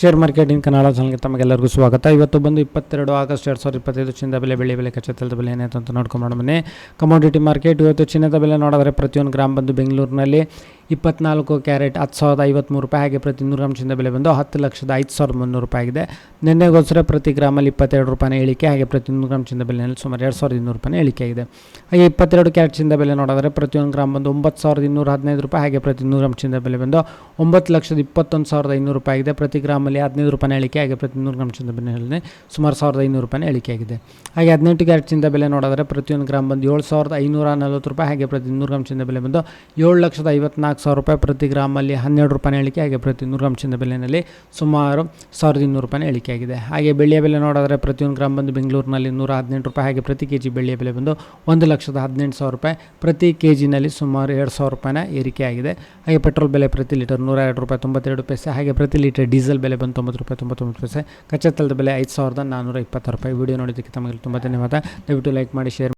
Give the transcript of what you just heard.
Share marketing Kannada ಚಾನಲ್ಗೆ ತಮಗೆಲ್ಲರಿಗೂ ಸ್ವಾಗತ. ಇವತ್ತು ಬಂದು 22 ಆಗಸ್ಟ್ 2025 ಚಿನ್ನದ ಬೆಲೆ ಕಚ್ಚಾ ಬೆಲೆ ಏನಾಯ್ತು ಅಂತ ನೋಡ್ಕೊಂಡು ಬನ್ನಿ. ಕಮೋಡಿಟಿ ಮಾರ್ಕೆಟ್ ಇವತ್ತು ಚಿನ್ನದ ಬೆಲೆ ನೋಡಿದ್ರೆ ಪ್ರತಿಯೊಂದು ಗ್ರಾಮ್ ಬಂದು ಬೆಂಗಳೂರಿನಲ್ಲಿ 24 ಕ್ಯಾರೆಟ್ 10,053 ರೂಪಾಯಿ, ಹಾಗೆ ಪ್ರತಿ 100 ಗ್ರಾಮ್ ಚಿನ್ನದ ಬೆಲೆ ಬಂದು 10,05,300 ರೂಪಾಯಿ ಆಗಿದೆ. ನಿನ್ನೆಗೋಸ್ಕರ ಪ್ರತಿ ಗ್ರಾಮಲ್ಲಿ 22 ರೂಪಾಯಿನ ಇಳಿಕೆ, ಹಾಗೆ ಪ್ರತಿ 100 ಗ್ರಾಮ್ ಚಿನ್ನದ ಬೆಲೆಯಲ್ಲಿ ಸುಮಾರು 2,200 ರೂಪಾಯಿನ ಇಳಿಕೆ ಆಗಿದೆ. ಹಾಗೆ 22 ಕ್ಯಾರೆಟ್ ಚಿನ್ನದ ಬೆಲೆ ನೋಡಿದ್ರೆ ಪ್ರತಿಯೊಂದು ಗ್ರಾಮ್ ಬಂದು 9,215 ರೂಪಾಯಿ, ಹಾಗೆ ಪ್ರತಿ 100 ಗ್ರಾಮ್ ಚಿನ್ನದ ಬೆಲೆ ಬಂದು 9,21,500 ರೂಪಾಯಿ ಆಗಿದೆ. ಪ್ರತಿ ಗ್ರಾಮಲ್ಲಿ 15 ರೂಪಾಯಿನ ಇಳಿಕೆ, ಹಾಗೆ ಪ್ರತಿ 100 ಗ್ರಾಮ್ ಚಿನ್ನದ ಬೆಲೆಯಲ್ಲಿ ಸುಮಾರು 1,500 ರೂಪಾಯಿನ ಇಳಿಕೆ ಆಗಿದೆ. ಹಾಗೆ 18 ಕ್ಯಾರೆಟ್ ಚಿನ್ನದ ಬೆಲೆ ನೋಡಿದ್ರೆ ಪ್ರತಿಯೊಂದು ಗ್ರಾಮ್ ಬಂದು 7,540 ರೂಪಾಯಿ, ಹಾಗೆ ಪ್ರತಿ 100 ಗ್ರಾಮ್ ಚಿನ್ನದ ಬೆಲೆ ಬಂದು 7,54,000 ರೂಪಾಯಿ. ಪ್ರತಿ ಗ್ರಾಮಲ್ಲಿ 12 ರೂಪಾಯಿನ ಇಳಿಕೆ, ಹಾಗೆ ಪ್ರತಿ 100 ಗ್ರಾಮ್ ಚಿನ್ನದ ಬೆಲೆಯಲ್ಲಿ ಸುಮಾರು 1,200 ರೂಪಾಯಿನ ಇಳಿಕೆ ಆಗಿದೆ. ಹಾಗೆ ಬೆಳ್ಳಿಯ ಬೆಲೆ ನೋಡಿದ್ರೆ ಪ್ರತಿಯೊಂದು ಗ್ರಾಮ್ ಬಂದು ಬೆಂಗಳೂರಿನಲ್ಲಿ 118 ರೂಪಾಯಿ, ಹಾಗೆ ಪ್ರತಿ ಕೆ ಜಿ ಬೆಳ್ಳಿಯ ಬೆಲೆ ಬಂದು 1,18,000 ರೂಪಾಯಿ. ಪ್ರತಿ ಕೆ ಜಿನಲ್ಲಿ ಸುಮಾರು 2,000 ರೂಪಾಯಿನ ಏರಿಕೆ ಆಗಿದೆ. ಹಾಗೆ ಪೆಟ್ರೋಲ್ ಬೆಲೆ ಪ್ರತಿ ಲೀಟರ್ 102 ರೂಪಾಯಿ 92 ಪೈಸೆ, ಹಾಗೆ ಪ್ರತಿ ಲೀಟರ್ ಡೀಸೆಲ್ ಬೆಲೆ ಬಂದು 90 ರೂಪಾಯಿ 99 ಪೈಸೆ. ಕಚ್ಚಾ ತೈಲದ ಬೆಲೆ 5,426 ರೂಪಾಯಿ. ವಿಡಿಯೋ ನೋಡಿದ್ದಕ್ಕೆ ತಮಗೆ ತುಂಬ ಧನ್ಯವಾದ. ದಯವಿಟ್ಟು ಲೈಕ್ ಮಾಡಿ, ಶೇರ್